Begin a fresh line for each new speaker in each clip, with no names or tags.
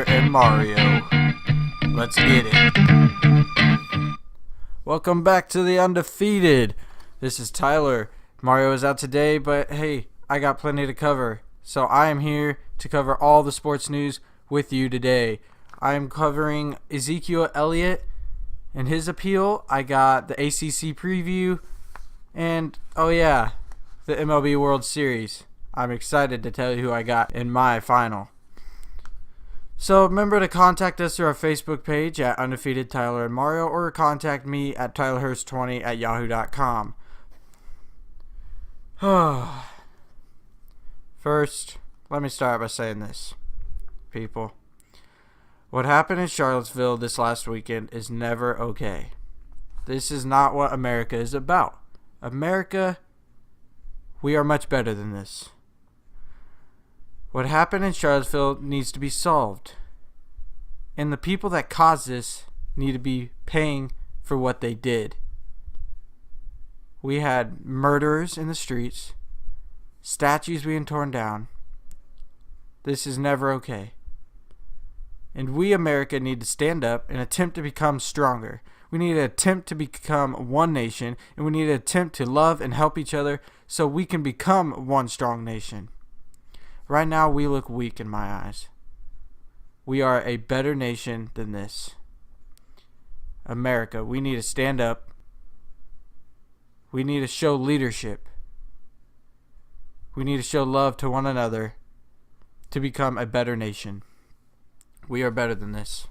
Tyler and Mario. Let's get it. Welcome back to the Undefeated. This is Tyler. Mario is out today, but hey, I got plenty to cover. So I am here to cover all the sports news with you today. I am covering Ezekiel Elliott and his appeal. I got the ACC preview and, the MLB World Series. I'm excited to tell you who I got in my final. So remember to contact us through our Facebook page at Undefeated Tyler and Mario, or contact me at tylerhurst20@yahoo.com. First, let me start by saying this, people. What happened in Charlottesville this last weekend is never okay. This is not what America is about. America, we are much better than this. What happened in Charlottesville needs to be solved. And the people that caused this need to be paying for what they did. We had murderers in the streets, statues being torn down. This is never okay. And we, America, need to stand up and attempt to become stronger. We need to attempt to become one nation, and we need to attempt to love and help each other so we can become one strong nation. Right now, we look weak in my eyes. We are a better nation than this. America, we need to stand up. We need to show leadership. We need to show love to one another to become a better nation. We are better than this.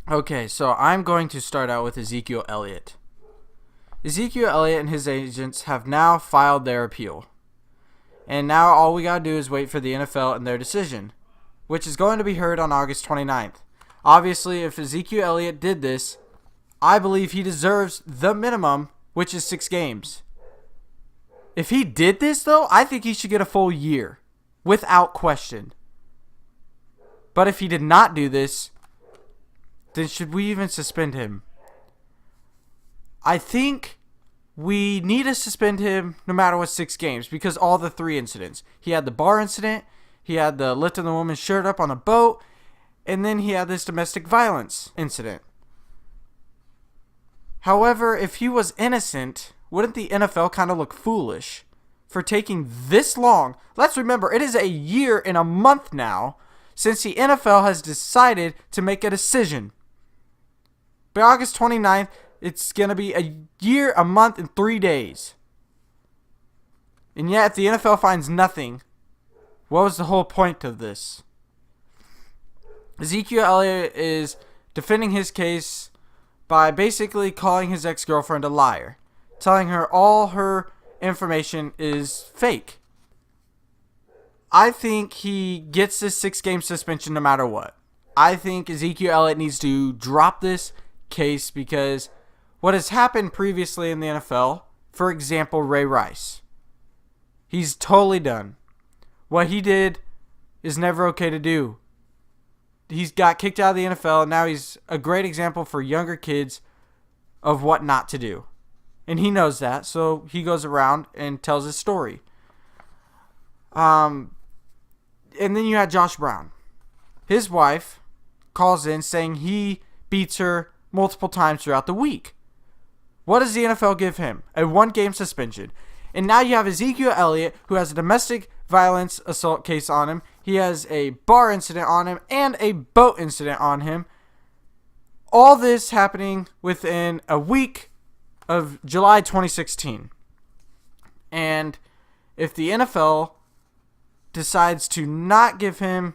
Okay, so I'm going to start out with Ezekiel Elliott. Ezekiel Elliott and his agents have now filed their appeal. And now all we gotta do is wait for the NFL and their decision, which is going to be heard on August 29th. Obviously, if Ezekiel Elliott did this, I believe he deserves the minimum, which is 6 games. If he did this, though, I think he should get a full year, without question. But if he did not do this, then should we even suspend him? I think we need to suspend him no matter what 6 games, because all the 3 incidents. He had the bar incident, he had the lifting the woman's shirt up on a boat, and then he had this domestic violence incident. However, if he was innocent, wouldn't the NFL kind of look foolish for taking this long? Let's remember, it is a year and a month now since the NFL has decided to make a decision. By August 29th, it's going to be a year, a month, and 3 days. And yet, if the NFL finds nothing, what was the whole point of this? Ezekiel Elliott is defending his case by basically calling his ex-girlfriend a liar, telling her all her information is fake. I think he gets this 6-game suspension no matter what. I think Ezekiel Elliott needs to drop this case because what has happened previously in the NFL, for example, Ray Rice, he's totally done. What he did is never okay to do. He's got kicked out of the NFL, and now he's a great example for younger kids of what not to do. And he knows that, so he goes around and tells his story. And then you had Josh Brown. His wife calls in saying he beats her multiple times throughout the week. What does the NFL give him? A 1-game suspension. And now you have Ezekiel Elliott, who has a domestic violence assault case on him. He has a bar incident on him and a boat incident on him. All this happening within a week of July 2016. And if the NFL decides to not give him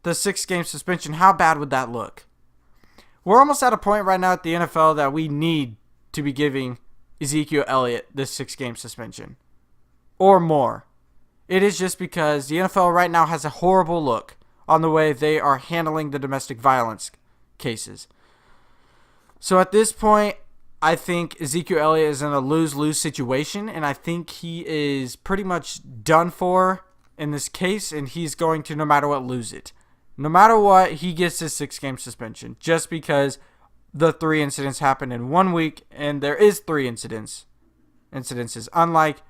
the 6-game suspension, how bad would that look? We're almost at a point right now at the NFL that we need to be giving Ezekiel Elliott this 6-game suspension or more. It is just because the NFL right now has a horrible look on the way they are handling the domestic violence cases. So at this point, I think Ezekiel Elliott is in a lose-lose situation, and I think he is pretty much done for in this case, and he's going to, no matter what, lose it. No matter what, he gets his 6-game suspension just because the 3 incidents happened in 1 week, and there is 3 incidences, unlike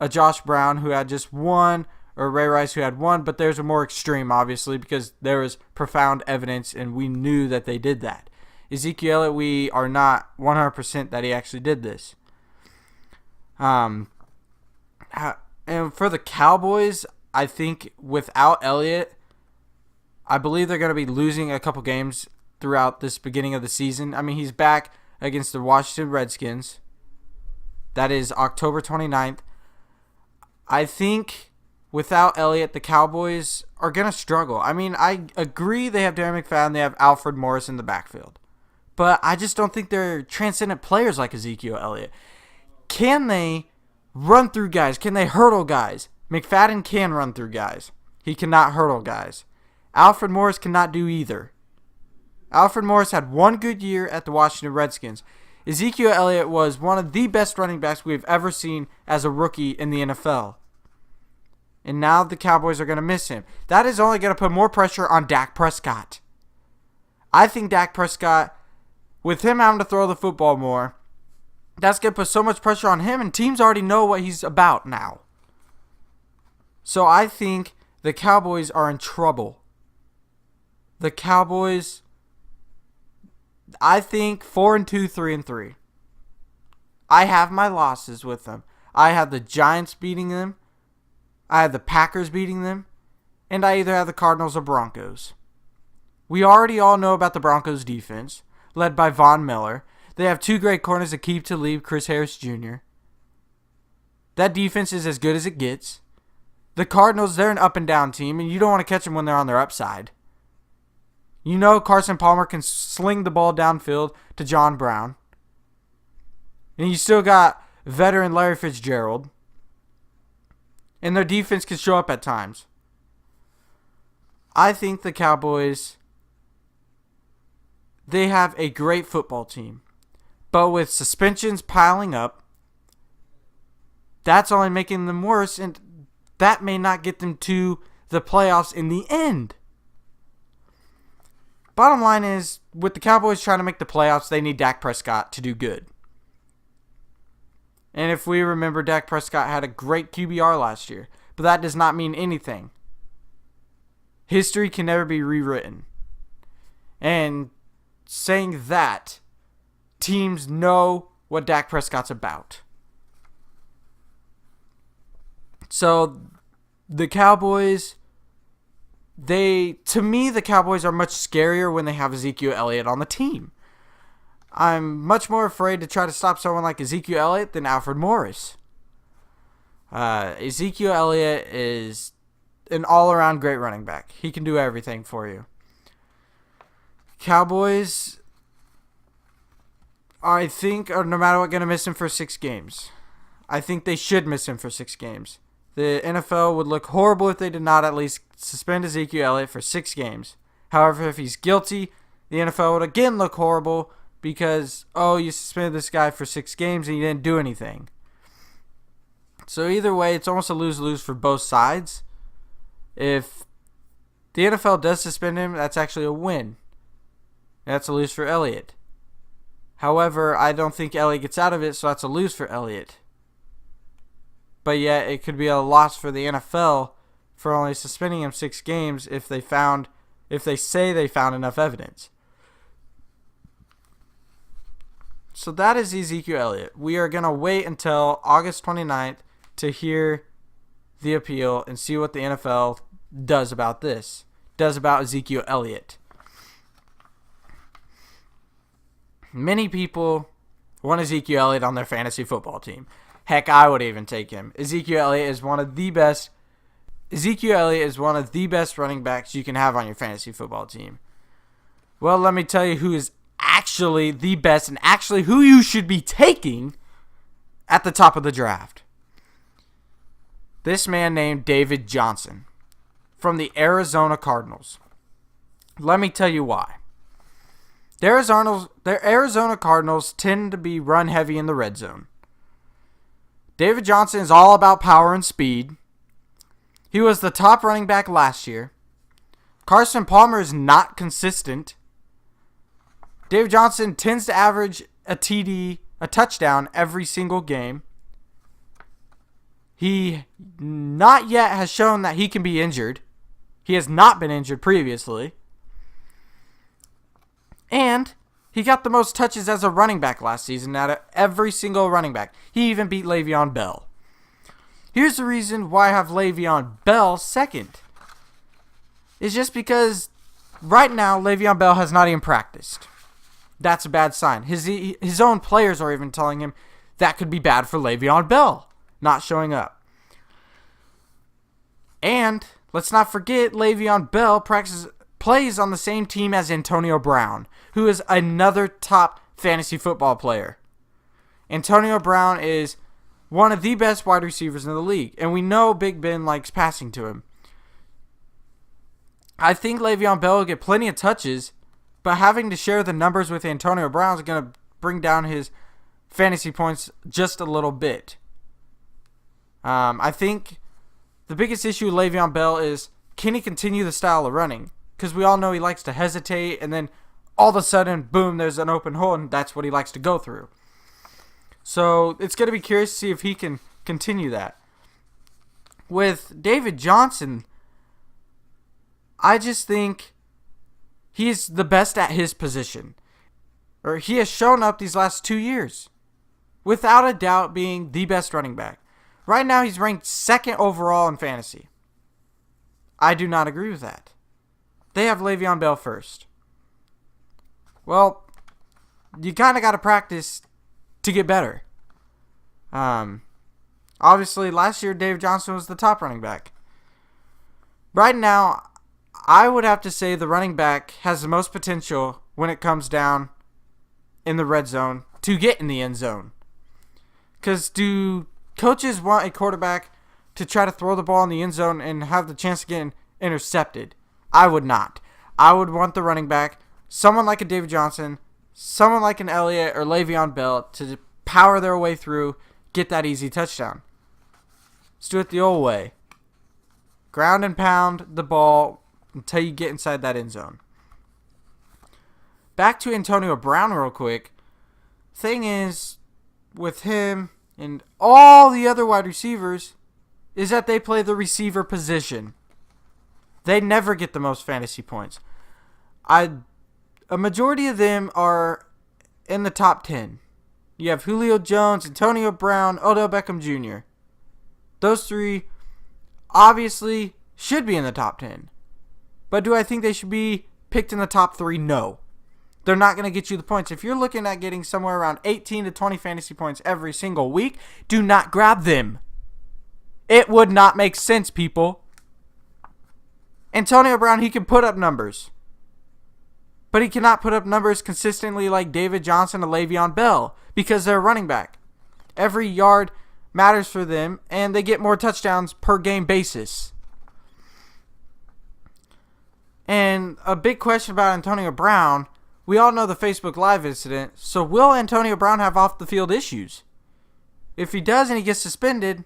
a Josh Brown who had just one or Ray Rice who had one, but theirs were more extreme, obviously, because there was profound evidence and we knew that they did that. Ezekiel Elliott, we are not 100% that he actually did this. And for the Cowboys, I think without Elliott, I believe they're going to be losing a couple games throughout this beginning of the season. I mean, he's back against the Washington Redskins. That is October 29th. I think without Elliott, the Cowboys are going to struggle. I mean, I agree they have Darren McFadden, they have Alfred Morris in the backfield. But I just don't think they're transcendent players like Ezekiel Elliott. Can they run through guys? Can they hurdle guys? McFadden can run through guys. He cannot hurdle guys. Alfred Morris cannot do either. Alfred Morris had one good year at the Washington Redskins. Ezekiel Elliott was one of the best running backs we've ever seen as a rookie in the NFL. And now the Cowboys are going to miss him. That is only going to put more pressure on Dak Prescott. I think Dak Prescott, with him having to throw the football more, that's going to put so much pressure on him, and teams already know what he's about now. So I think the Cowboys are in trouble. The Cowboys, I think 4-2, 3-3. I have my losses with them. I have the Giants beating them. I have the Packers beating them. And I either have the Cardinals or Broncos. We already all know about the Broncos defense, led by Von Miller. They have two great corners, Aqib Talib, Chris Harris Jr. That defense is as good as it gets. The Cardinals, they're an up and down team, and you don't want to catch them when they're on their upside. You know Carson Palmer can sling the ball downfield to John Brown. And you still got veteran Larry Fitzgerald. And their defense can show up at times. I think the Cowboys, they have a great football team. But with suspensions piling up, that's only making them worse. And that may not get them to the playoffs in the end. Bottom line is, with the Cowboys trying to make the playoffs, they need Dak Prescott to do good. And if we remember, Dak Prescott had a great QBR last year. But that does not mean anything. History can never be rewritten. And saying that, teams know what Dak Prescott's about. So, the Cowboys, to me, the Cowboys are much scarier when they have Ezekiel Elliott on the team. I'm much more afraid to try to stop someone like Ezekiel Elliott than Alfred Morris. Ezekiel Elliott is an all-around great running back. He can do everything for you. Cowboys, I think, are no matter what going to miss him for 6 games. I think they should miss him for 6 games. The NFL would look horrible if they did not at least suspend Ezekiel Elliott for 6 games. However, if he's guilty, the NFL would again look horrible because, you suspended this guy for 6 games and he didn't do anything. So either way, it's almost a lose-lose for both sides. If the NFL does suspend him, that's actually a win. That's a lose for Elliott. However, I don't think Elliott gets out of it, so that's a lose for Elliott. But yet, it could be a loss for the NFL for only suspending him 6 games if they say they found enough evidence. So that is Ezekiel Elliott. We are going to wait until August 29th to hear the appeal and see what the NFL does about this. Does about Ezekiel Elliott. Many people want Ezekiel Elliott on their fantasy football team. Heck, I would even take him. Ezekiel Elliott is one of the best running backs you can have on your fantasy football team. Well, let me tell you who is actually the best and actually who you should be taking at the top of the draft. This man named David Johnson from the Arizona Cardinals. Let me tell you why. The Arizona Cardinals tend to be run heavy in the red zone. David Johnson is all about power and speed. He was the top running back last year. Carson Palmer is not consistent. David Johnson tends to average a TD, a touchdown, every single game. He not yet has shown that he can be injured. He has not been injured previously. And he got the most touches as a running back last season out of every single running back. He even beat Le'Veon Bell. Here's the reason why I have Le'Veon Bell second. It's just because right now Le'Veon Bell has not even practiced. That's a bad sign. His own players are even telling him that could be bad for Le'Veon Bell not showing up. And let's not forget Le'Veon Bell plays on the same team as Antonio Brown, who is another top fantasy football player. Antonio Brown is one of the best wide receivers in the league, and we know Big Ben likes passing to him. I think Le'Veon Bell will get plenty of touches, but having to share the numbers with Antonio Brown is going to bring down his fantasy points just a little bit. I think the biggest issue with Le'Veon Bell is, can he continue the style of running? Because we all know he likes to hesitate, and then all of a sudden, boom, there's an open hole, and that's what he likes to go through. So it's going to be curious to see if he can continue that. With David Johnson, I just think he's the best at his position. Or he has shown up these last 2 years, without a doubt being the best running back. Right now, he's ranked second overall in fantasy. I do not agree with that. They have Le'Veon Bell first. Well, you kind of got to practice to get better. Obviously, last year, David Johnson was the top running back. Right now, I would have to say the running back has the most potential when it comes down in the red zone to get in the end zone. Because do coaches want a quarterback to try to throw the ball in the end zone and have the chance to get intercepted? I would not. I would want the running back, someone like a David Johnson, someone like an Elliott or Le'Veon Bell, to power their way through, get that easy touchdown. Let's do it the old way. Ground and pound the ball until you get inside that end zone. Back to Antonio Brown real quick. Thing is, with him and all the other wide receivers, is that they play the receiver position. They never get the most fantasy points. A majority of them are in the top 10. You have Julio Jones, Antonio Brown, Odell Beckham Jr. Those three obviously should be in the top 10. But do I think they should be picked in the top 3? No. They're not going to get you the points. If you're looking at getting somewhere around 18 to 20 fantasy points every single week, do not grab them. It would not make sense, people. Antonio Brown, he can put up numbers. But he cannot put up numbers consistently like David Johnson or Le'Veon Bell because they're a running back. Every yard matters for them, and they get more touchdowns per game basis. And a big question about Antonio Brown, we all know the Facebook Live incident, so will Antonio Brown have off-the-field issues? If he does and he gets suspended,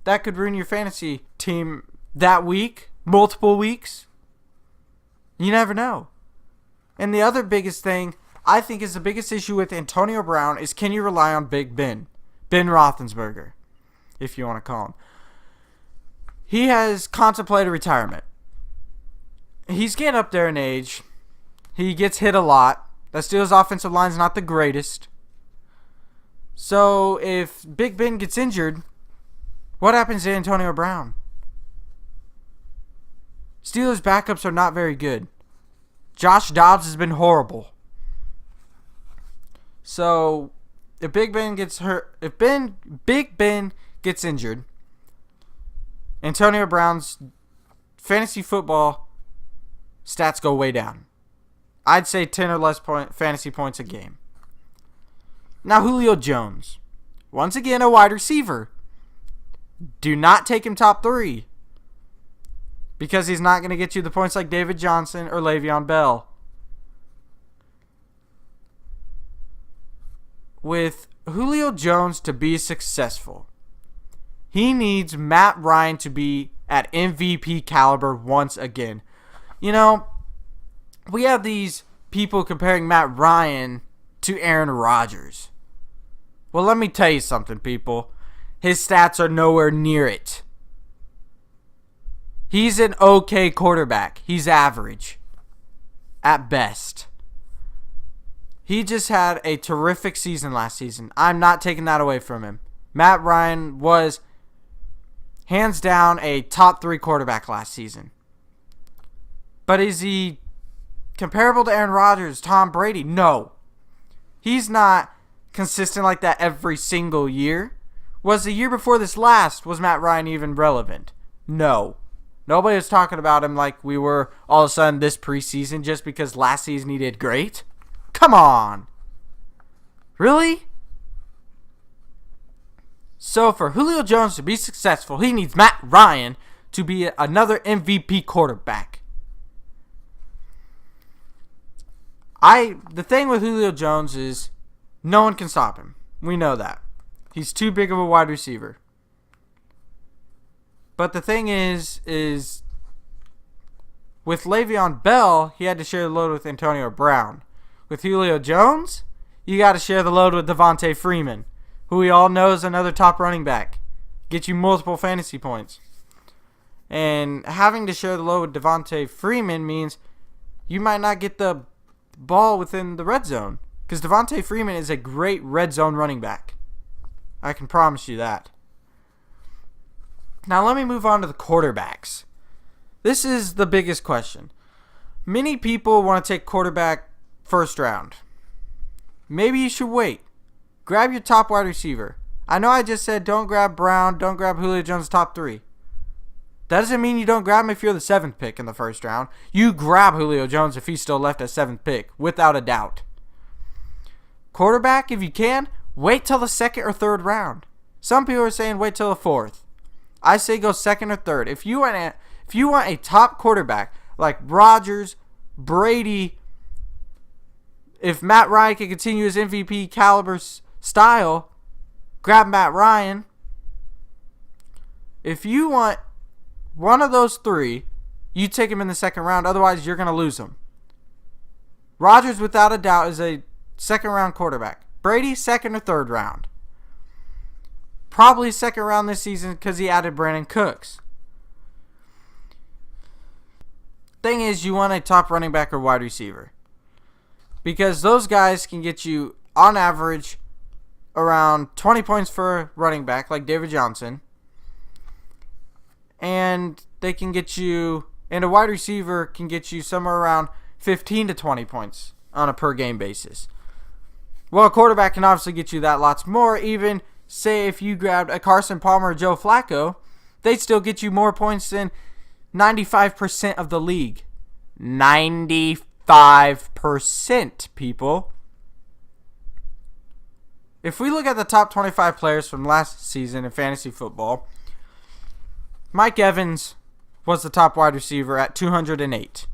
that could ruin your fantasy team that week, multiple weeks. You never know. And the other biggest thing, I think is the biggest issue with Antonio Brown is, can you rely on Big Ben? Ben Roethlisberger, if you want to call him. He has contemplated retirement. He's getting up there in age. He gets hit a lot. That Steelers' offensive line's not the greatest. So if Big Ben gets injured, what happens to Antonio Brown? Steelers' backups are not very good. Josh Dobbs has been horrible. So if Big Ben gets hurt, if Big Ben gets injured, Antonio Brown's fantasy football stats go way down. I'd say 10 or less fantasy points a game. Now Julio Jones, once again a wide receiver. Do not take him top 3. Because he's not going to get you the points like David Johnson or Le'Veon Bell. With Julio Jones to be successful, he needs Matt Ryan to be at MVP caliber once again. You know, we have these people comparing Matt Ryan to Aaron Rodgers. Well, let me tell you something, people. his stats are nowhere near it. He's an okay quarterback. He's average at best. He just had a terrific season last season. I'm not taking that away from him. Matt Ryan was hands down a top 3 quarterback last season. But is he comparable to Aaron Rodgers, Tom Brady? No. He's not consistent like that every single year. Was the year before this last, was Matt Ryan even relevant? No. Nobody was talking about him like we were all of a sudden this preseason just because last season he did great. Come on. Really? So for Julio Jones to be successful, he needs Matt Ryan to be another MVP quarterback. The thing with Julio Jones is no one can stop him. We know that. He's too big of a wide receiver. But the thing is with Le'Veon Bell, he had to share the load with Antonio Brown. With Julio Jones, you got to share the load with Devontae Freeman, who we all know is another top running back. Get you multiple fantasy points. And having to share the load with Devontae Freeman means you might not get the ball within the red zone. Because Devontae Freeman is a great red zone running back. I can promise you that. Now let me move on to the quarterbacks. This is the biggest question. Many people want to take quarterback first round. Maybe you should wait. Grab your top wide receiver. I know I just said don't grab Brown, don't grab Julio Jones top 3. That doesn't mean you don't grab him if you're the 7th pick in the first round. You grab Julio Jones if he's still left at 7th pick, without a doubt. Quarterback, if you can, wait till the 2nd or 3rd round. Some people are saying wait till the 4th. I say go 2nd or 3rd. If you want a top quarterback like Rodgers, Brady, if Matt Ryan can continue his MVP caliber style, grab Matt Ryan. If you want one of those 3, you take him in the 2nd round. Otherwise, you're going to lose him. Rodgers, without a doubt, is a 2nd round quarterback. Brady, 2nd or 3rd round. Probably 2nd round this season because he added Brandon Cooks. Thing is, you want a top running back or wide receiver. Because those guys can get you, on average, around 20 points for a running back, like David Johnson. And they can get you, and a wide receiver can get you somewhere around 15 to 20 points on a per game basis. Well, a quarterback can obviously get you that lots more. Even, say, if you grabbed a Carson Palmer or Joe Flacco, they'd still get you more points than 95% of the league. 95%, people. If we look at the top 25 players from last season in fantasy football, Mike Evans was the top wide receiver at 208.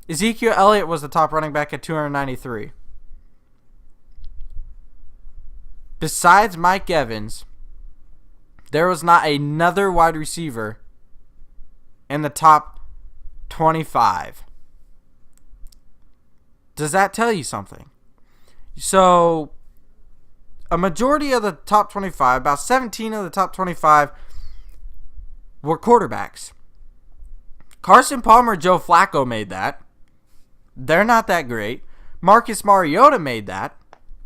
Ezekiel Elliott was the top running back at 293. Besides Mike Evans, there was not another wide receiver in the top 25. Does that tell you something? So, a majority of the top 25, about 17 of the top 25, were quarterbacks. Carson Palmer, Joe Flacco made that. They're not that great. Marcus Mariota made that.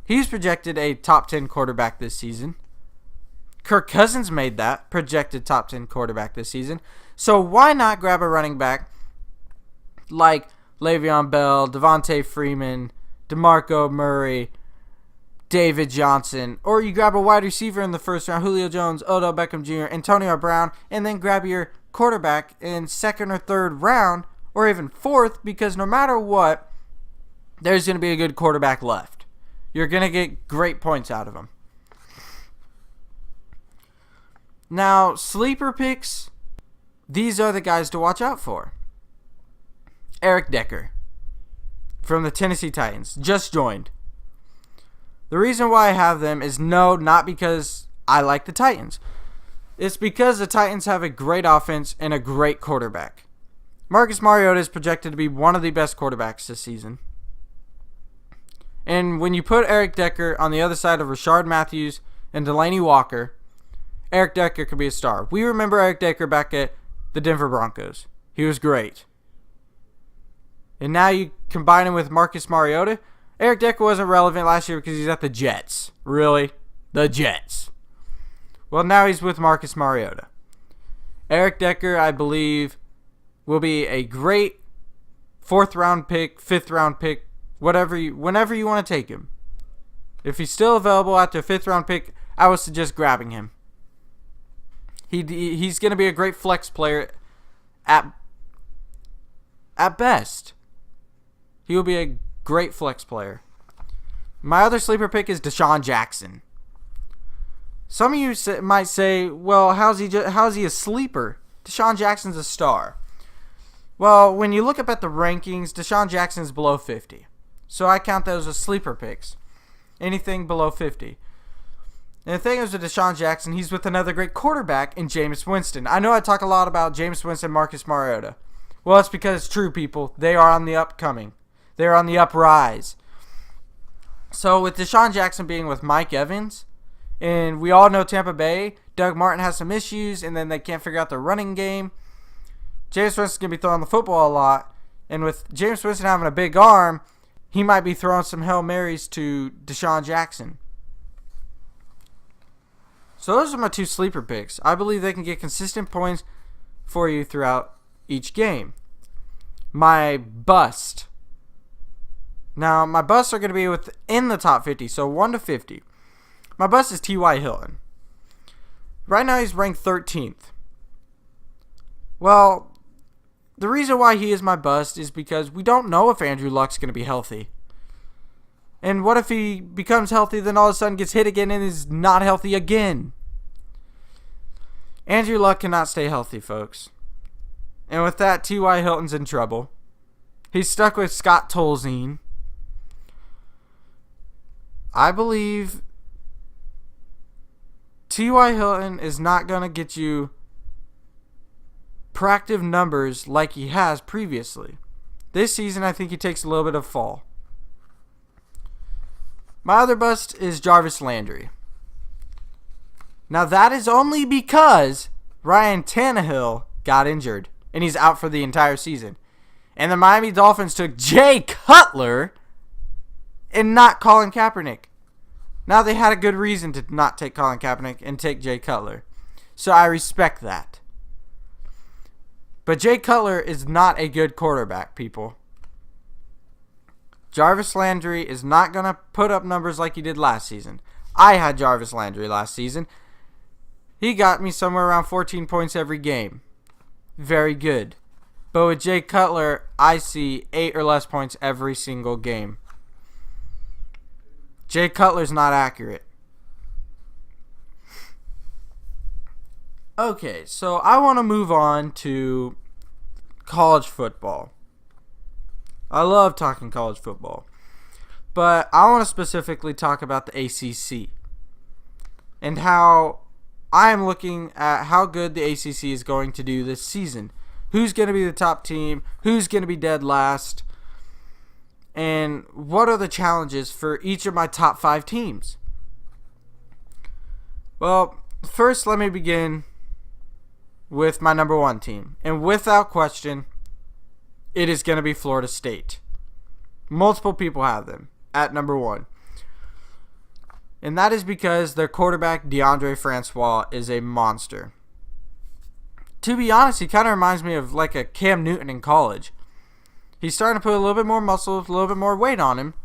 He's projected a top 10 quarterback this season. Kirk Cousins made that, projected top 10 quarterback this season. So why not grab a running back like Le'Veon Bell, Devontae Freeman, DeMarco Murray, David Johnson, or you grab a wide receiver in the first round, Julio Jones, Odell Beckham Jr., Antonio Brown, and then grab your quarterback in 2nd or 3rd round, or even 4th, because no matter what, there's going to be a good quarterback left. You're going to get great points out of him. Now, sleeper picks, these are the guys to watch out for. Eric Decker from the Tennessee Titans just joined. The reason why I have them is not because I like the Titans. It's because the Titans have a great offense and a great quarterback. Marcus Mariota is projected to be one of the best quarterbacks this season. And when you put Eric Decker on the other side of Rashard Matthews and Delaney Walker, Eric Decker could be a star. We remember Eric Decker back at the Denver Broncos. He was great. And now you combine him with Marcus Mariota. Eric Decker wasn't relevant last year because he's at the Jets. Really? The Jets. Well, now he's with Marcus Mariota. Eric Decker, I believe, will be a great 4th round pick, 5th round pick, whenever you want to take him. If he's still available after a 5th round pick, I would suggest grabbing him. He's going to be a great flex player at best. He will be a great flex player. My other sleeper pick is Deshaun Jackson. Some of you might say, well, how's he a sleeper? Deshaun Jackson's a star. Well, when you look up at the rankings, Deshaun Jackson's below 50. So I count those as sleeper picks. Anything below 50. And the thing is with Deshaun Jackson, he's with another great quarterback in Jameis Winston. I know I talk a lot about Jameis Winston and Marcus Mariota. Well, it's because it's true, people. They are on the upcoming. They are on the uprise. So with Deshaun Jackson being with Mike Evans, and we all know Tampa Bay, Doug Martin has some issues, and then they can't figure out their running game. Jameis Winston's going to be throwing the football a lot. And with Jameis Winston having a big arm, he might be throwing some Hail Marys to Deshaun Jackson. So those are my 2 sleeper picks. I believe they can get consistent points for you throughout each game. My bust. Now, my busts are going to be within the top 50, so 1 to 50. My bust is T.Y. Hilton. Right now, he's ranked 13th. Well, the reason why he is my bust is because we don't know if Andrew Luck's going to be healthy. And what if he becomes healthy, then all of a sudden gets hit again and is not healthy again? Andrew Luck cannot stay healthy, folks. And with that, T.Y. Hilton's in trouble. He's stuck with Scott Tolzien. I believe T.Y. Hilton is not going to get you proactive numbers like he has previously. This season, I think he takes a little bit of fall. My other bust is Jarvis Landry. Now, that is only because Ryan Tannehill got injured, and he's out for the entire season. And the Miami Dolphins took Jay Cutler and not Colin Kaepernick. Now, they had a good reason to not take Colin Kaepernick and take Jay Cutler. So I respect that. But Jay Cutler is not a good quarterback, people. Jarvis Landry is not going to put up numbers like he did last season. I had Jarvis Landry last season. He got me somewhere around 14 points every game. Very good. But with Jay Cutler, I see 8 or less points every single game. Jay Cutler's not accurate. Okay, so I want to move on to college football. I love talking college football. But I want to specifically talk about the ACC. And how I am looking at how good the ACC is going to do this season. Who's going to be the top team? Who's going to be dead last? And what are the challenges for each of my top 5 teams? Well, first let me begin with my number 1 team. And without question, it is going to be Florida State. Multiple people have them at number 1. And that is because their quarterback, Deondre Francois, is a monster. To be honest, he kind of reminds me of like a Cam Newton in college. He's starting to put a little bit more muscle, a little bit more weight on him.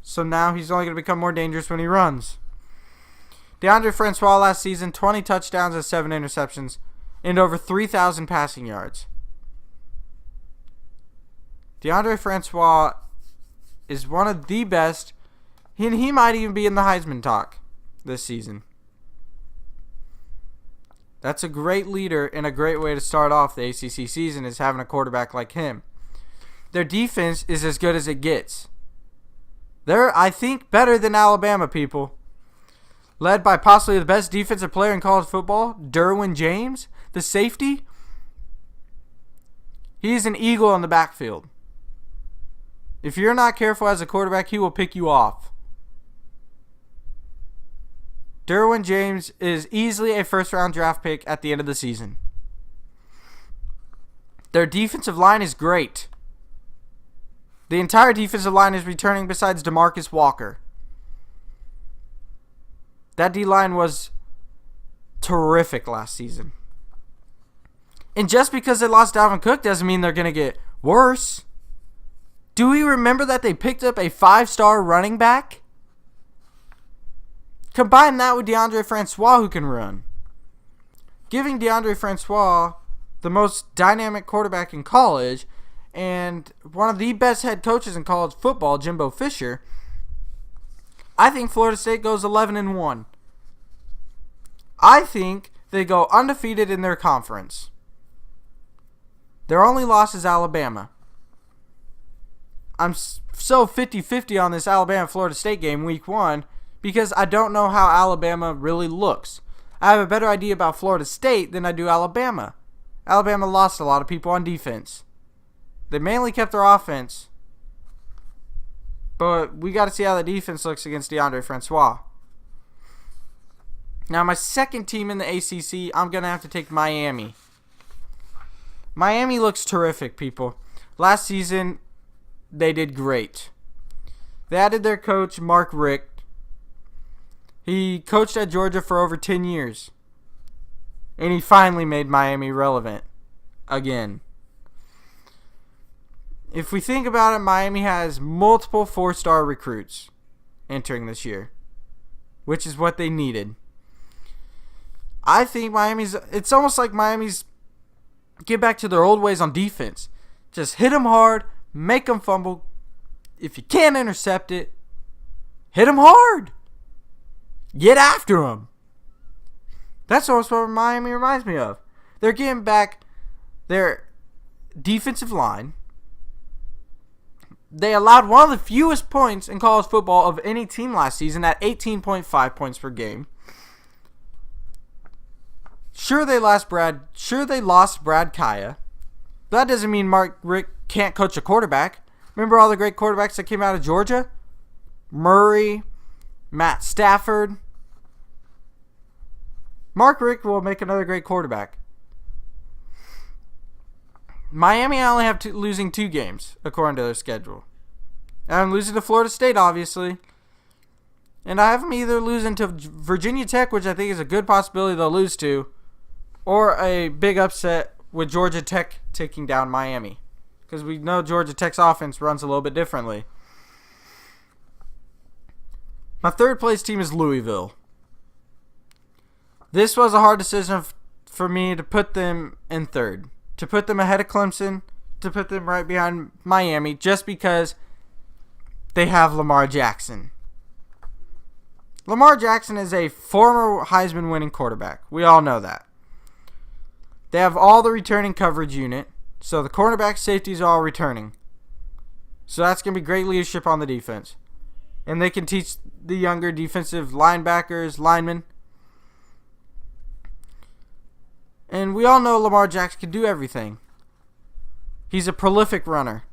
So now he's only going to become more dangerous when he runs. Deondre Francois last season, 20 touchdowns and 7 interceptions, and over 3,000 passing yards. Deondre Francois is one of the best, and he might even be in the Heisman talk this season. That's a great leader and a great way to start off the ACC season is having a quarterback like him. Their defense is as good as it gets. They're, I think, better than Alabama, people. Led by possibly the best defensive player in college football, Derwin James, the safety. He's an eagle in the backfield. If you're not careful as a quarterback, he will pick you off. Derwin James is easily a first-round draft pick at the end of the season. Their defensive line is great. The entire defensive line is returning besides DeMarcus Walker. That D-line was terrific last season. And just because they lost Dalvin Cook doesn't mean they're going to get worse. Do we remember that they picked up a 5-star running back? Combine that with DeAndre Francois, who can run. Giving DeAndre Francois the most dynamic quarterback in college and one of the best head coaches in college football, Jimbo Fisher, I think Florida State goes 11-1. I think they go undefeated in their conference. Their only loss is Alabama. I'm so 50-50 on this Alabama-Florida State game week 1 because I don't know how Alabama really looks. I have a better idea about Florida State than I do Alabama. Alabama lost a lot of people on defense. They mainly kept their offense. But we got to see how the defense looks against DeAndre Francois. Now, my second team in the ACC, I'm going to have to take Miami. Miami looks terrific, people. Last season, they did great. They added their coach, Mark Richt. He coached at Georgia for over 10 years. And he finally made Miami relevant. Again. If we think about it, Miami has multiple 4-star recruits entering this year, which is what they needed. I think it's almost like Miami's get back to their old ways on defense. Just hit them hard, make them fumble. If you can't intercept it, hit them hard. Get after them. That's almost what Miami reminds me of. They're getting back their defensive line. They allowed one of the fewest points in college football of any team last season at 18.5 points per game. Sure, they lost Brad Kaya. But that doesn't mean Mark Richt can't coach a quarterback. Remember all the great quarterbacks that came out of Georgia? Murray, Matt Stafford. Mark Richt will make another great quarterback. Miami, I only have losing 2 games, according to their schedule. And I'm losing to Florida State, obviously. And I have them either losing to Virginia Tech, which I think is a good possibility they'll lose to, or a big upset with Georgia Tech taking down Miami. Because we know Georgia Tech's offense runs a little bit differently. My third place team is Louisville. This was a hard decision for me to put them in third. To put them ahead of Clemson, to put them right behind Miami, just because they have Lamar Jackson. Lamar Jackson is a former Heisman winning quarterback. We all know that. They have all the returning coverage unit, so the cornerback safeties are all returning. So that's going to be great leadership on the defense. And they can teach the younger defensive linebackers, linemen. And we all know Lamar Jackson can do everything. He's a prolific runner.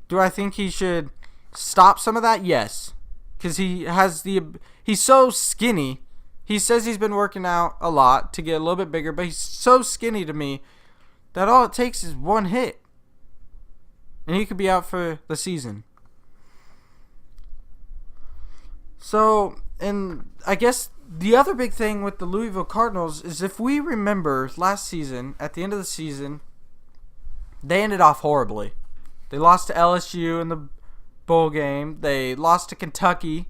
Do I think he should stop some of that? Yes. Because he's so skinny. He says he's been working out a lot to get a little bit bigger, but he's so skinny to me that all it takes is one hit. And he could be out for the season. So, and I guess the other big thing with the Louisville Cardinals is if we remember last season, at the end of the season, they ended off horribly. They lost to LSU in the bowl game. They lost to Kentucky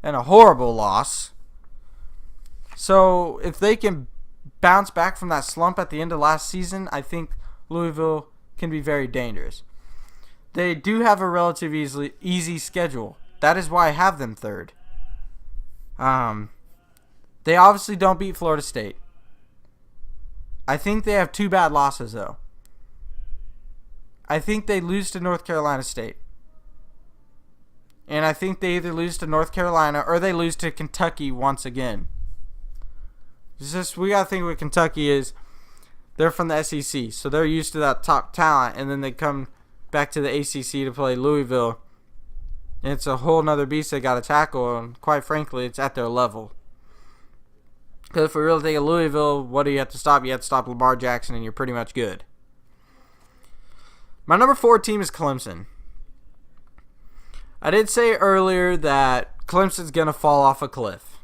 in a horrible loss. So if they can bounce back from that slump at the end of last season, I think Louisville can be very dangerous. They do have a relatively easy schedule. That is why I have them third. They obviously don't beat Florida State. I think they have 2 bad losses, though. I think they lose to North Carolina State. And I think they either lose to North Carolina or they lose to Kentucky once again. It's just, we got to think what Kentucky is. They're from the SEC, so they're used to that top talent. And then they come back to the ACC to play Louisville. And it's a whole nother beast they got to tackle. And quite frankly, it's at their level. Because if we really think of Louisville, what do you have to stop? You have to stop Lamar Jackson, and you're pretty much good. My number 4 team is Clemson. I did say earlier that Clemson's going to fall off a cliff.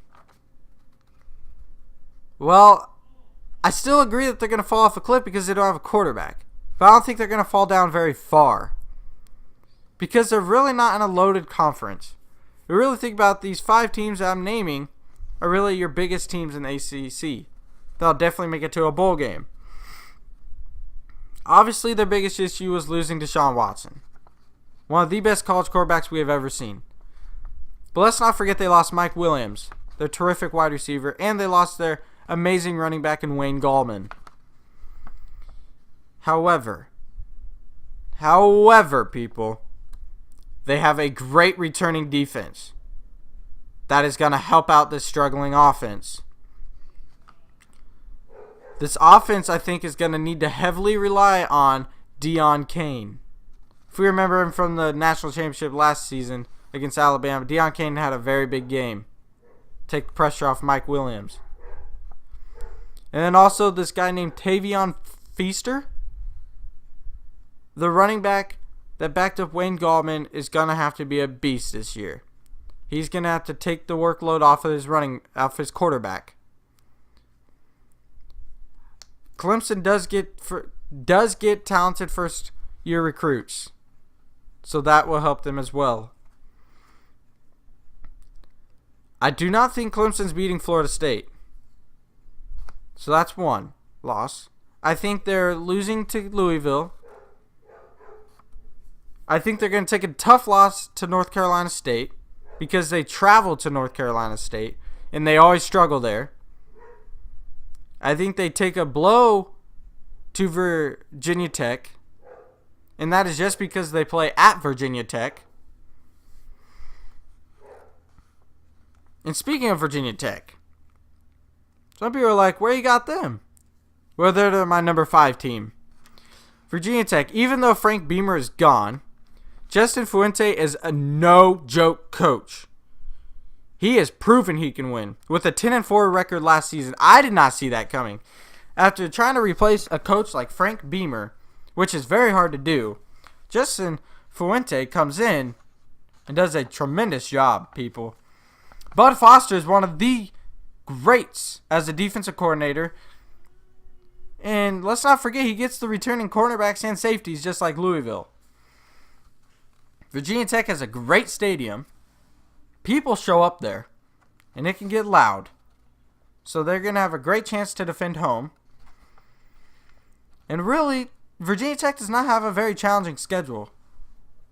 Well, I still agree that they're going to fall off a cliff because they don't have a quarterback. But I don't think they're going to fall down very far. Because they're really not in a loaded conference. If you really think about these 5 teams that I'm naming are really your biggest teams in the ACC. They'll definitely make it to a bowl game. Obviously, their biggest issue was losing Deshaun Watson. One of the best college quarterbacks we have ever seen. But let's not forget they lost Mike Williams, their terrific wide receiver, and they lost their amazing running back in Wayne Gallman. However, people, they have a great returning defense that is going to help out this struggling offense. This offense, I think, is going to need to heavily rely on Deion Kane. If we remember him from the national championship last season against Alabama, Deion Kane had a very big game. Take the pressure off Mike Williams. And then also this guy named Tavion Feaster. The running back that backed up Wayne Gallman is going to have to be a beast this year. He's going to have to take the workload off of his quarterback. Clemson does get talented first year recruits. So that will help them as well. I do not think Clemson's beating Florida State. So that's one loss. I think they're losing to Louisville. I think they're going to take a tough loss to North Carolina State because they travel to North Carolina State and they always struggle there. I think they take a blow to Virginia Tech, and that is just because they play at Virginia Tech. And speaking of Virginia Tech, some people are like, where you got them? Well, they're my number 5 team. Virginia Tech, even though Frank Beamer is gone, Justin Fuente is a no-joke coach. He has proven he can win. With a 10-4 record last season, I did not see that coming. After trying to replace a coach like Frank Beamer, which is very hard to do, Justin Fuente comes in and does a tremendous job, people. Bud Foster is one of the greats as a defensive coordinator. And let's not forget, he gets the returning cornerbacks and safeties just like Louisville. Virginia Tech has a great stadium. People show up there, and it can get loud. So they're going to have a great chance to defend home. And really, Virginia Tech does not have a very challenging schedule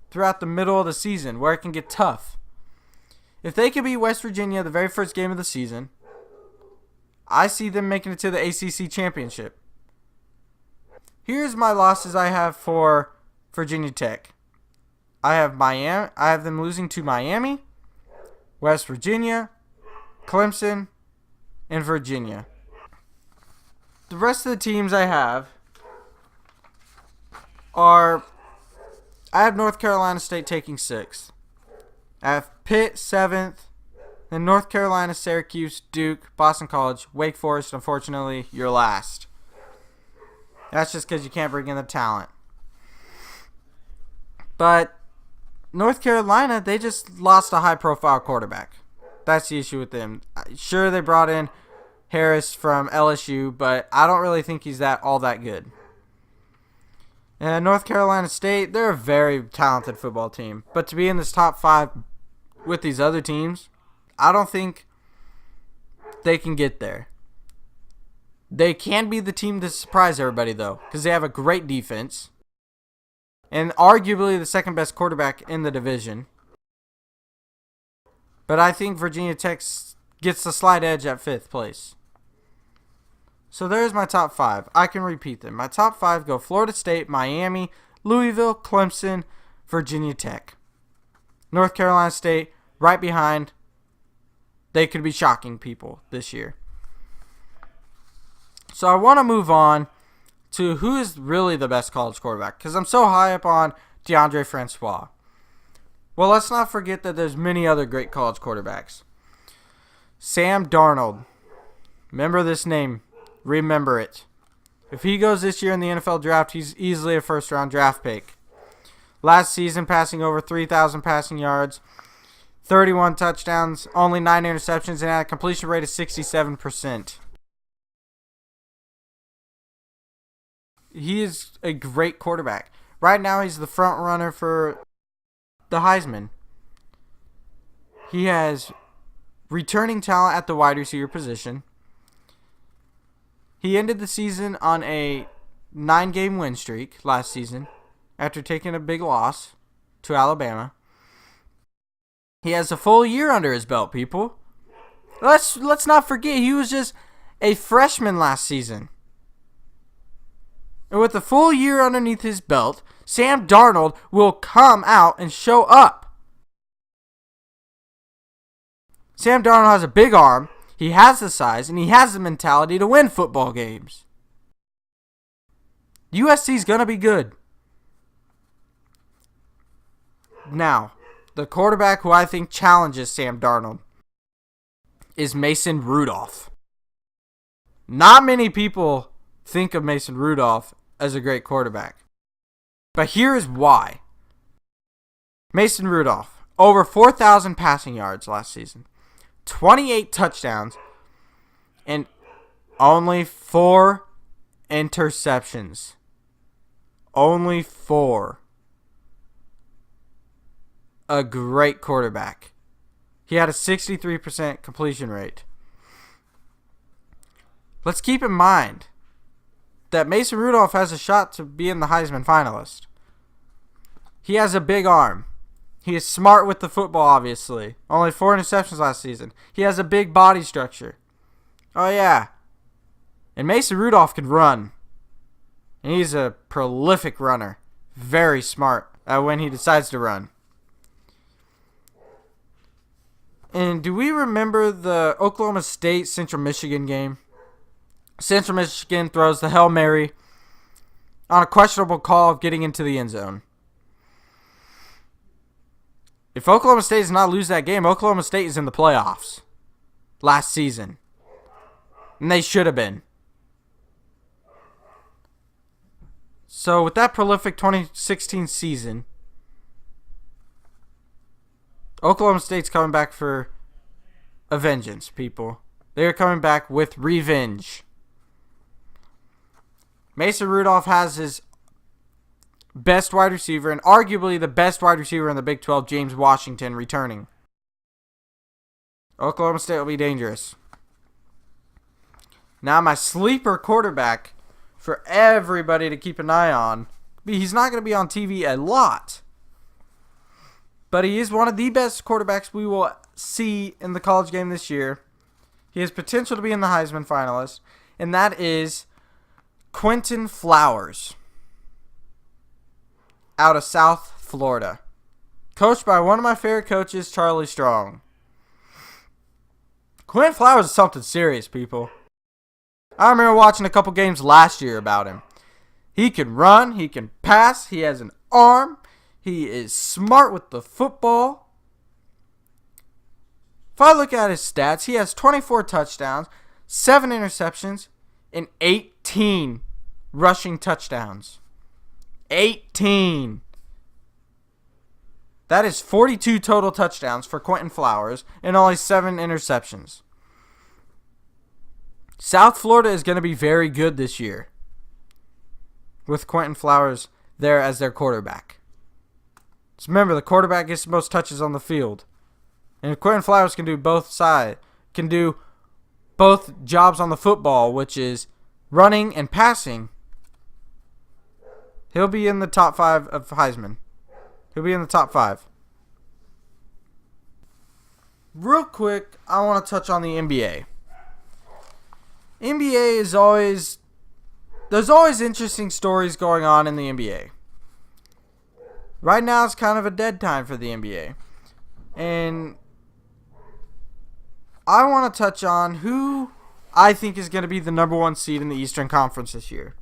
throughout the middle of the season where it can get tough. If they could beat West Virginia the very first game of the season, I see them making it to the ACC championship. Here's my losses I have for Virginia Tech. I have them losing to Miami, West Virginia, Clemson, and Virginia. The rest of the teams I have are, I have North Carolina State taking 6th. I have Pitt 7th, then North Carolina, Syracuse, Duke, Boston College, Wake Forest. Unfortunately, you're last. That's just because you can't bring in the talent. But North Carolina, they just lost a high-profile quarterback. That's the issue with them. Sure, they brought in Harris from LSU, but I don't really think he's all that good. And North Carolina State, they're a very talented football team. But to be in this top 5 with these other teams, I don't think they can get there. They can be the team to surprise everybody, though, because they have a great defense and arguably the second best quarterback in the division. But I think Virginia Tech gets the slight edge at 5th place. So there's my top 5. I can repeat them. My top 5 go Florida State, Miami, Louisville, Clemson, Virginia Tech. North Carolina State right behind. They could be shocking people this year. So I want to move on to who is really the best college quarterback, because I'm so high up on DeAndre Francois. Well, let's not forget that there's many other great college quarterbacks. Sam Darnold, Remember this name. Remember it. If he goes this year in the NFL draft, he's easily a first-round draft pick. Last season, passing over 3,000 passing yards, 31 touchdowns, only 9 interceptions, and had a completion rate of 67%. He is a great quarterback. Right now, he's the front runner for the Heisman. He has returning talent at the wide receiver position. He ended the season on a 9-game win streak last season after taking a big loss to Alabama. He has a full year under his belt, people. Let's not forget, he was just a freshman last season. And with a full year underneath his belt, Sam Darnold will come out and show up. Sam Darnold has a big arm. He has the size, and he has the mentality to win football games. USC's going to be good. Now, the quarterback who I think challenges Sam Darnold is Mason Rudolph. Not many people think of Mason Rudolph as a great quarterback. But here is why. Mason Rudolph, over 4,000 passing yards last season. 28 touchdowns, and only 4 interceptions. Only 4. A great quarterback. He had a 63% completion rate. Let's keep in mind that Mason Rudolph has a shot to be in the Heisman finalist. He has a big arm. He is smart with the football, obviously. Only 4 interceptions last season. He has a big body structure. Oh, yeah. And Mason Rudolph can run. And he's a prolific runner. Very smart when he decides to run. And do we remember the Oklahoma State Central Michigan game? Central Michigan throws the Hail Mary on a questionable call of getting into the end zone. If Oklahoma State does not lose that game, Oklahoma State is in the playoffs last season. And they should have been. So with that prolific 2016 season, Oklahoma State's coming back for a vengeance, people. They're coming back with revenge. Mason Rudolph has his best wide receiver, and arguably the best wide receiver in the Big 12, James Washington, returning. Oklahoma State will be dangerous. Now, my sleeper quarterback for everybody to keep an eye on. He's not going to be on TV a lot, but he is one of the best quarterbacks we will see in the college game this year. He has potential to be in the Heisman finalist, and that is Quentin Flowers, out of South Florida. Coached by one of my favorite coaches, Charlie Strong. Quentin Flowers is something serious, people. I remember watching a couple games last year about him. He can run, he can pass, he has an arm, he is smart with the football. If I look at his stats, he has 24 touchdowns, 7 interceptions, and 18 rushing touchdowns. 18. That is 42 total touchdowns for Quentin Flowers and only 7 interceptions. South Florida is going to be very good this year with Quentin Flowers there as their quarterback. Just remember, the quarterback gets the most touches on the field. And if Quentin Flowers can do both sides, can do both jobs on the football, which is running and passing, he'll be in the top 5 of Heisman. He'll be in the top 5. Real quick, I want to touch on the NBA. NBA is always... There's always interesting stories going on in the NBA. Right now, it's kind of a dead time for the NBA. And I want to touch on who I think is going to be the number 1 seed in the Eastern Conference this year.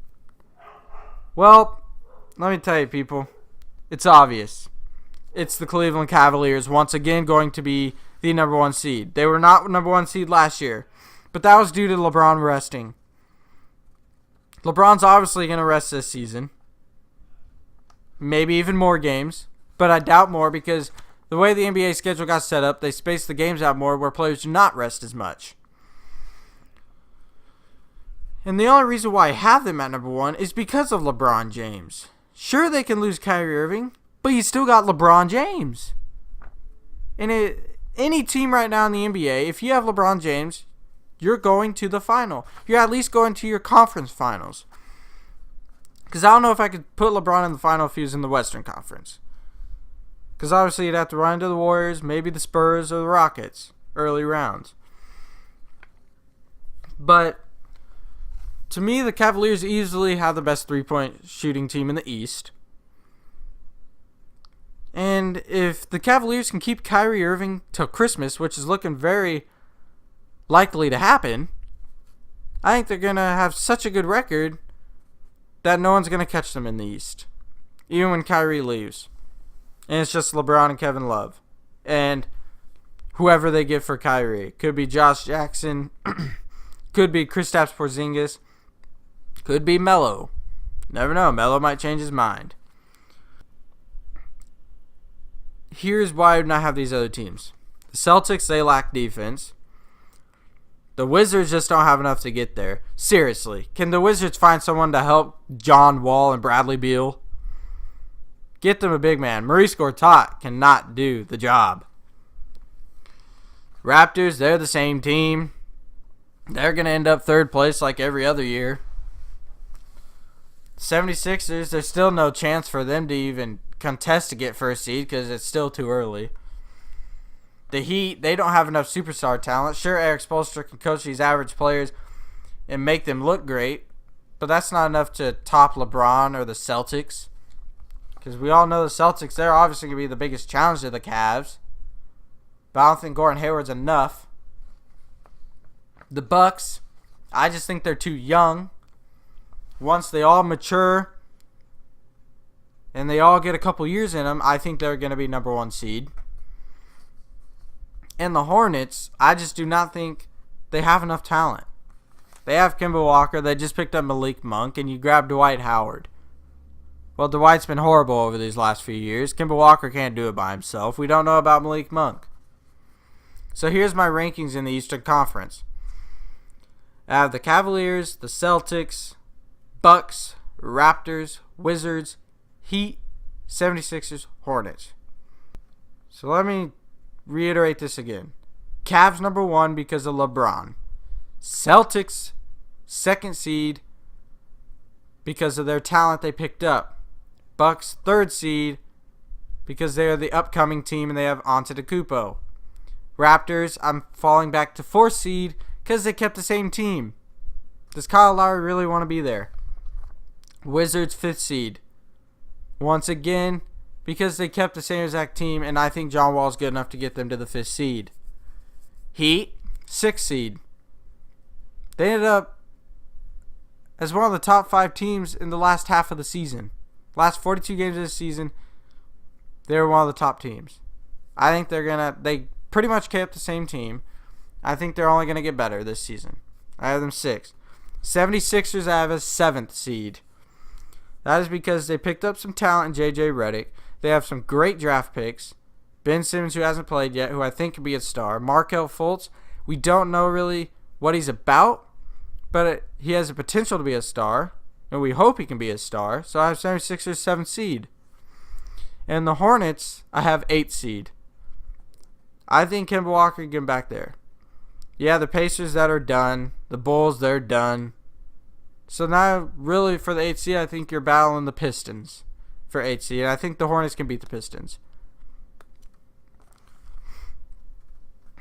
Well, let me tell you, people, it's obvious. It's the Cleveland Cavaliers once again going to be the number 1 seed. They were not number 1 seed last year, but that was due to LeBron resting. LeBron's obviously going to rest this season. Maybe even more games, but I doubt more because the way the NBA schedule got set up, they space the games out more where players do not rest as much. And the only reason why I have them at number 1 is because of LeBron James. Sure, they can lose Kyrie Irving, but you still got LeBron James. And any team right now in the NBA, if you have LeBron James, you're going to the final. You're at least going to your conference finals. Because I don't know if I could put LeBron in the final if he was in the Western Conference. Because obviously you'd have to run into the Warriors, maybe the Spurs or the Rockets, early rounds. But to me, the Cavaliers easily have the best three-point shooting team in the East. And if the Cavaliers can keep Kyrie Irving till Christmas, which is looking very likely to happen, I think they're going to have such a good record that no one's going to catch them in the East, even when Kyrie leaves. And it's just LeBron and Kevin Love. And whoever they get for Kyrie. Could be Josh Jackson. Could be Kristaps Porzingis. Could be Melo. Never know. Melo might change his mind. Here's why I would not have these other teams. The Celtics, they lack defense. The Wizards just don't have enough to get there. Seriously. Can the Wizards find someone to help John Wall and Bradley Beal? Get them a big man. Maurice Gortat cannot do the job. Raptors, they're the same team. They're going to end up third place like every other year. 76ers, there's still no chance for them to even contest to get first seed because it's still too early. The Heat, they don't have enough superstar talent. Sure, Eric Spoelstra can coach these average players and make them look great, but that's not enough to top LeBron or the Celtics. Because we all know the Celtics, they're obviously going to be the biggest challenge to the Cavs. But I don't think Gordon Hayward's enough. The Bucks, I just think they're too young. Once they all mature and they all get a couple years in them, I think they're going to be number 1 seed. And the Hornets, I just do not think they have enough talent. They have Kemba Walker. They just picked up Malik Monk, and you grabbed Dwight Howard. Well, Dwight's been horrible over these last few years. Kemba Walker can't do it by himself. We don't know about Malik Monk. So here's my rankings in the Eastern Conference. I have the Cavaliers, the Celtics, Bucks, Raptors, Wizards, Heat, 76ers, Hornets. So let me reiterate this again. Cavs number 1 because of LeBron. Celtics, 2nd seed because of their talent they picked up. Bucks, 3rd seed because they are the upcoming team and they have Antetokounmpo. Raptors, I'm falling back to 4th seed because they kept the same team. Does Kyle Lowry really want to be there? Wizards, 5th seed. Once again, because they kept the same exact team, and I think John Wall is good enough to get them to the 5th seed. Heat, 6th seed. They ended up as one of the top 5 teams in the last half of the season. Last 42 games of the season, they were one of the top teams. I think they pretty much kept the same team. I think they're only going to get better this season. I have them 6th. 76ers, I have as 7th seed. That is because they picked up some talent in JJ Redick. They have some great draft picks. Ben Simmons, who hasn't played yet, who I think could be a star. Markelle Fultz, we don't know really what he's about, but he has the potential to be a star, and we hope he can be a star. So I have 76ers 7th seed. And the Hornets, I have 8th seed. I think Kemba Walker can get back there. Yeah, the Pacers that are done. The Bulls, they're done. So now, really, for the 8th seed, I think you're battling the Pistons for 8th seed. I think the Hornets can beat the Pistons.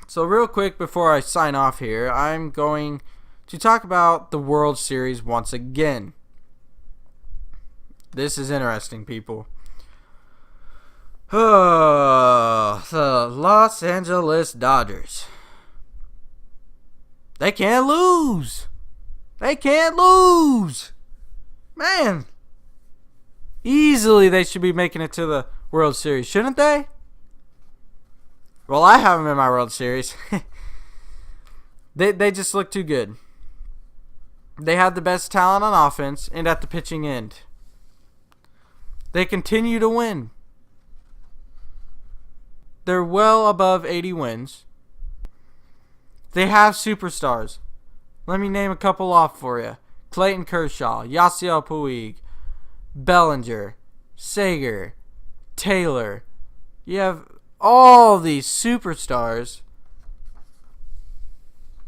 So real quick before I sign off here, I'm going to talk about the World Series once again. This is interesting, people. Oh, the Los Angeles Dodgers. They can't lose. They can't lose. Man. Easily they should be making it to the World Series, shouldn't they? Well, I have them in my World Series. They just look too good. They have the best talent on offense and at the pitching end. They continue to win. They're well above 80 wins. They have superstars. Let me name a couple off for you. Clayton Kershaw, Yasiel Puig, Bellinger, Sager, Taylor. You have all these superstars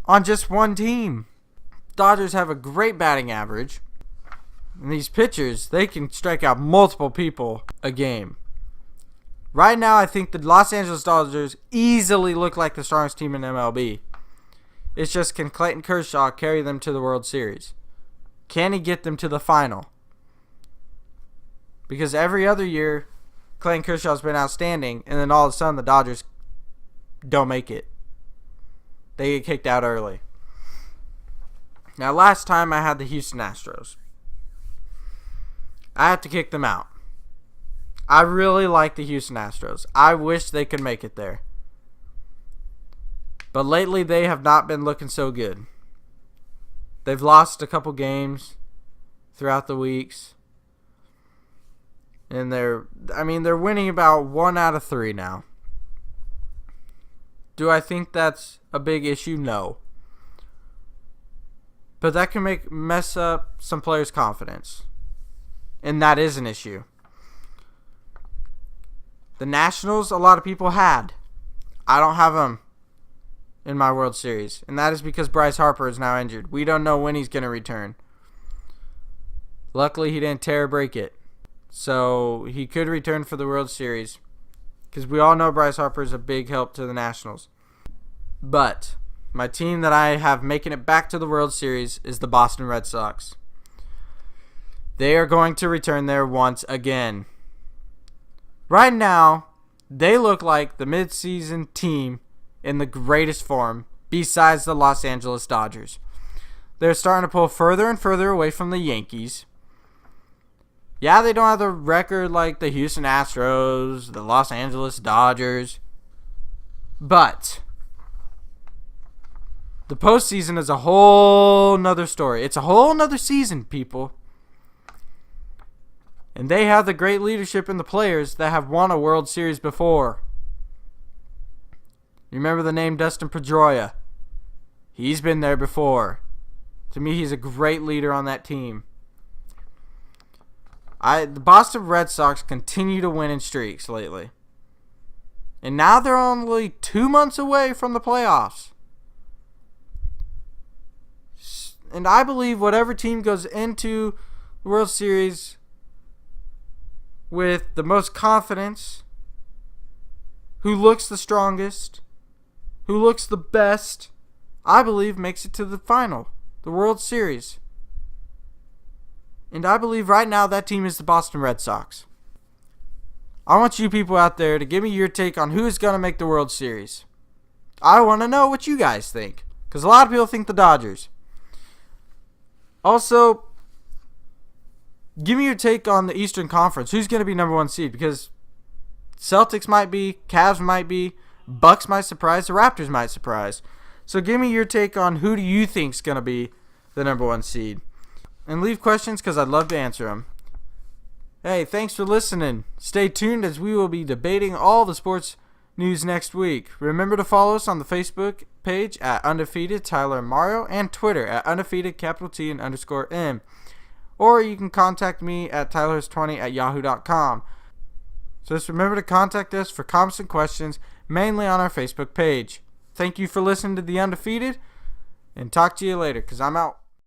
on just one team. Dodgers have a great batting average. And these pitchers, they can strike out multiple people a game. Right now, I think the Los Angeles Dodgers easily look like the strongest team in MLB. It's just, can Clayton Kershaw carry them to the World Series? Can he get them to the final? Because every other year, Clayton Kershaw's been outstanding, and then all of a sudden the Dodgers don't make it. They get kicked out early. Now, last time I had the Houston Astros. I had to kick them out. I really like the Houston Astros. I wish they could make it there. But lately, they have not been looking so good. They've lost a couple games throughout the weeks. And they're winning about 1 out of 3 now. Do I think that's a big issue? No. But that can mess up some players' confidence. And that is an issue. The Nationals, a lot of people had. I don't have them in my World Series. And that is because Bryce Harper is now injured. We don't know when he's going to return. Luckily, he didn't tear or break it. So, he could return for the World Series. Because we all know Bryce Harper is a big help to the Nationals. But my team that I have making it back to the World Series is the Boston Red Sox. They are going to return there once again. Right now, they look like the midseason team in the greatest form besides the Los Angeles Dodgers. They're starting to pull further and further away from the Yankees. Yeah, they don't have the record like the Houston Astros, the Los Angeles Dodgers. But the postseason is a whole nother story. It's a whole nother season, people. And they have the great leadership in the players that have won a World Series before. You remember the name Dustin Pedroia? He's been there before. To me, he's a great leader on that team. The Boston Red Sox continue to win in streaks lately. And now they're only 2 months away from the playoffs. And I believe whatever team goes into the World Series with the most confidence, who looks the strongest, who looks the best, I believe makes it to the final, the World Series. And I believe right now that team is the Boston Red Sox. I want you people out there to give me your take on who is going to make the World Series. I want to know what you guys think, because a lot of people think the Dodgers. Also, give me your take on the Eastern Conference. Who's going to be number 1 seed? Because Celtics might be, Cavs might be, Bucks might surprise, the Raptors might surprise. So give me your take on who do you think is going to be the number 1 seed. And leave questions because I'd love to answer them. Hey, thanks for listening. Stay tuned as we will be debating all the sports news next week. Remember to follow us on the Facebook page at Undefeated Tyler and Mario and Twitter at Undefeated T and _M. Or you can contact me at tylers20@yahoo.com. So just remember to contact us for comments and questions, mainly on our Facebook page. Thank you for listening to The Undefeated, and talk to you later, because I'm out.